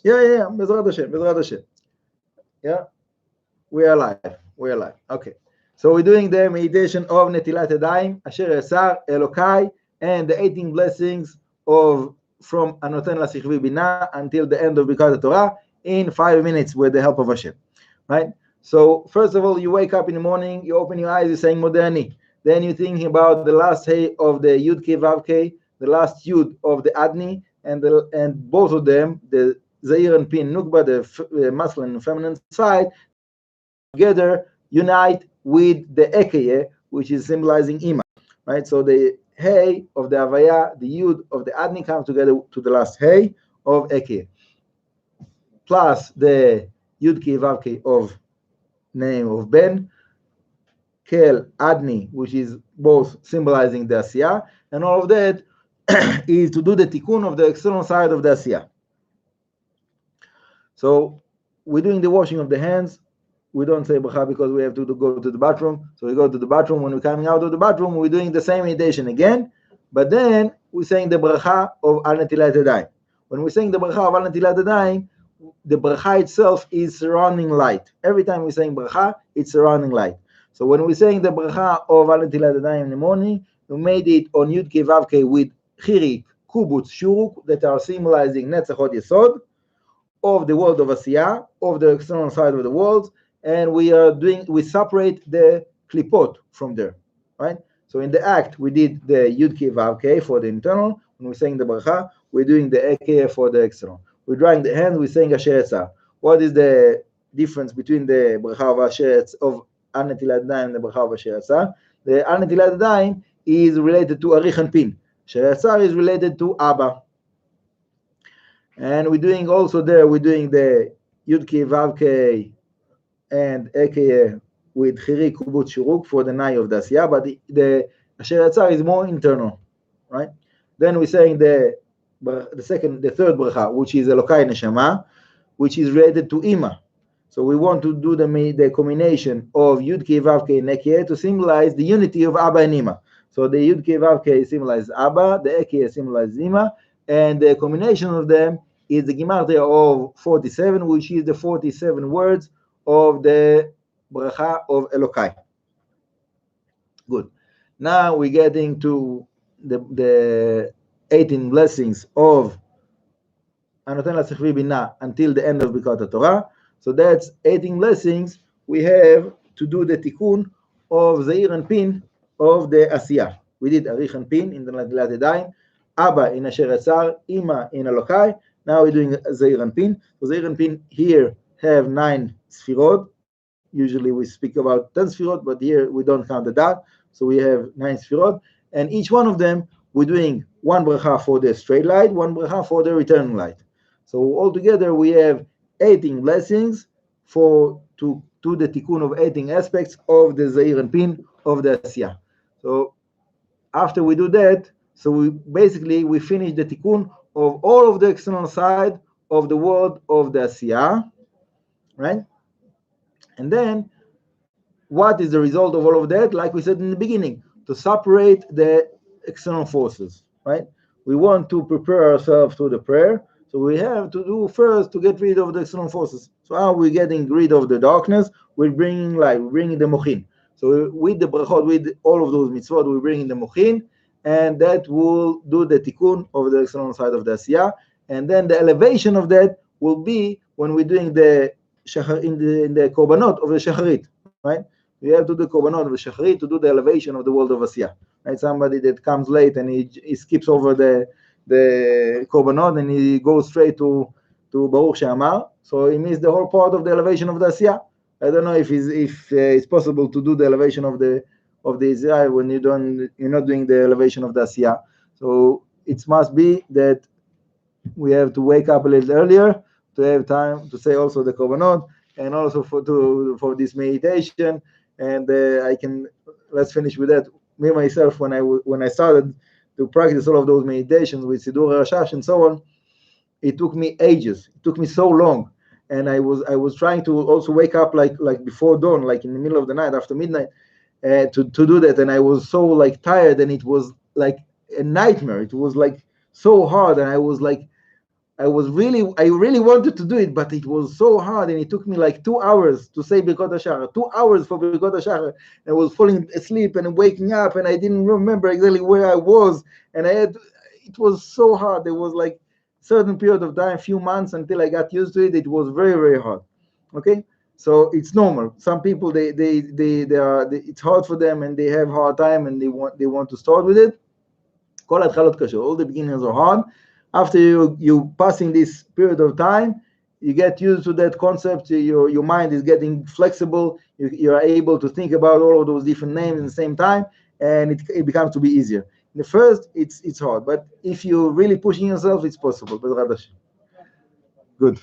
Yeah. Bezrat Hashem. Yeah, we are alive. Okay. So we're doing the meditation of Netilat Yadaim, Asher Yasar, Elokai, and the 18 blessings of from Anoten Lasichvi Binah until the end of Bircot Torah in 5 minutes with the help of Hashem. Right? So first of all, you wake up in the morning, you open your eyes, you're saying Moderni. Then you're thinking about the last Hey of the Yud Ke Vav Ke, the last Yud of the Adni, and both of them, the Zair and Pin Nukba, the masculine and feminine side, together unite with the Ekeye, which is symbolizing Ima. Right? So the Hey of the Havaya, the Yud of the Adni comes together to the last Hey of Ekeye, plus the Yud Ke Vav Ke of name of Ben, Kel, Adni, which is both symbolizing the Asiyah, and all of that is to do the tikkun of the external side of the Asiyah. So we're doing the washing of the hands. We don't say bracha because we have to go to the bathroom. So we go to the bathroom. When we're coming out of the bathroom, we're doing the same meditation again, but then we're saying the bracha of Al Netilat Yadaim. When we're saying the bracha of Al Netilat Yadaim, the bracha itself is surrounding light. Every time we're saying bracha, it's surrounding light. So when we're saying the bracha of Al Netilat Yadaim in the morning, we made it on Yud Ke Vav Ke with Chirik, Kubutz, Shuruk, that are symbolizing Netzachot Yesod of the world of Asiyah, of the external side of the world, and we separate the klipot from there, right? So in the act, we did the Yud Ke Vav Ke for the internal. When we're saying the bracha, we're doing the Ekeh for the external. We're drying the hands, we're saying Asher Yasar. What is the difference between the bracha of Asher of Al Netilat Yadaim and the bracha of Asher Yasar? The Al Netilat Yadaim is related to Arich and Pin. Asher Yasar is related to Abba. And we're doing also there, we're doing the Yud Ke Vav Ke and Ekeh with Chirik Kubut Shuruk for the Nai of the Asiyah, but the Asher Yasar is more internal, right? Then we're saying the third bracha, which is Elokai Neshama, which is related to Ima. So we want to do the combination of Yud Ke Vav Ke and Ekeh to symbolize the unity of Abba and Ima. So the Yud Ke Vav Ke symbolizes Abba, the Ekeh symbolizes Ima, and the combination of them is the Gematria of 47, which is the 47 words of the bracha of Elokai. Good. Now we're getting to the 18 blessings of Anoten Lasichvi Binah until the end of Bircot Torah. So that's 18 blessings we have to do the tikkun of Zair and Pin of the Asiyah. We did Arich and Pin in the Netilat Yadaim, Abba in Asher Yasar, Ima in Elokai. Now we're doing Zair and Pin. So Zair and Pin here have 9 sfirot. Usually we speak about 10 sfirot, but here we don't count the dot. So we have 9 sfirot, and each one of them we're doing one bracha for the straight light, one bracha for the returning light. So altogether we have 18 blessings to do the tikkun of 18 aspects of the Zair and Pin of the Asiyah. So after we do that, so we finish the tikkun of all of the external side of the world of the Asiyah, right? And then, what is the result of all of that? Like we said in the beginning, to separate the external forces, right? We want to prepare ourselves to the prayer, so we have to do first to get rid of the external forces. So how are we getting rid of the darkness? We're bringing light, we're bringing the mochin. So with the brachot, with all of those mitzvot, we're bringing the mochin, and that will do the tikkun of the external side of the Asiyah. And then the elevation of that will be when we're doing the shachar in the korbanot of the shacharit, right? We have to do korbanot of the shacharit to do the elevation of the world of Asiyah. Right? Somebody that comes late and he skips over the korbanot and he goes straight to Baruch She'amar, so he missed the whole part of the elevation of the Asiyah. I don't know if it's possible to do the elevation of the Israel when you're not doing the elevation of the Asiyah. So it must be that we have to wake up a little earlier to have time to say also the korbanot and also for this meditation. And let's finish with that. Me myself, when I started to practice all of those meditations with Sidur Rasha and so on, it took me ages. It took me so long, and I was trying to also wake up like before dawn, like in the middle of the night, after midnight, to do that, and I was so like tired, and it was like a nightmare. It was like so hard, and I I really wanted to do it, but it was so hard, and it took me like 2 hours to say Bircot HaSachar. 2 hours for Bircot HaSachar. I was falling asleep and waking up, and I didn't remember exactly where I was, and it was so hard. There was like certain period of time, few months until I got used to it. It was very, very hard. Okay, so it's normal. Some people it's hard for them, and they have hard time, and they want to start with it. All the beginnings are hard. After you passing this period of time, you get used to that concept. Your mind is getting flexible. You are able to think about all of those different names at the same time, and it becomes to be easier. In the first, it's hard, but if you're really pushing yourself, it's possible. But Good.